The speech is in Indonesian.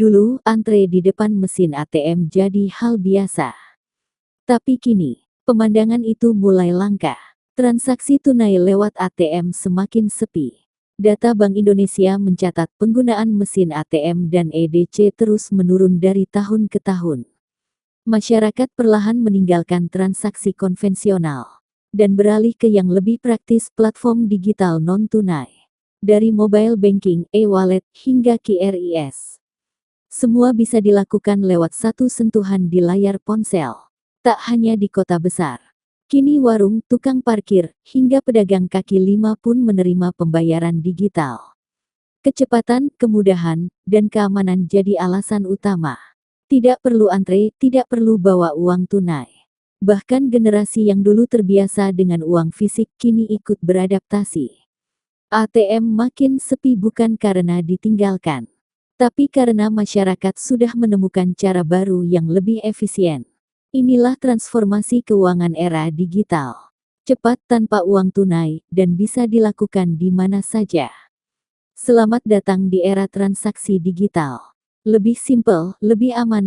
Dulu, antre di depan mesin ATM jadi hal biasa. Tapi kini, pemandangan itu mulai langka. Transaksi tunai lewat ATM semakin sepi. Data Bank Indonesia mencatat penggunaan mesin ATM dan EDC terus menurun dari tahun ke tahun. Masyarakat perlahan meninggalkan transaksi konvensional dan beralih ke yang lebih praktis, platform digital non-tunai. Dari mobile banking, e-wallet, hingga QRIS. Semua bisa dilakukan lewat satu sentuhan di layar ponsel. Tak hanya di kota besar. Kini warung, tukang parkir, hingga pedagang kaki lima pun menerima pembayaran digital. Kecepatan, kemudahan, dan keamanan jadi alasan utama. Tidak perlu antre, tidak perlu bawa uang tunai. Bahkan generasi yang dulu terbiasa dengan uang fisik kini ikut beradaptasi. ATM makin sepi bukan karena ditinggalkan, tapi karena masyarakat sudah menemukan cara baru yang lebih efisien. Inilah transformasi keuangan era digital. Cepat tanpa uang tunai, dan bisa dilakukan di mana saja. Selamat datang di era transaksi digital. Lebih simpel, lebih aman.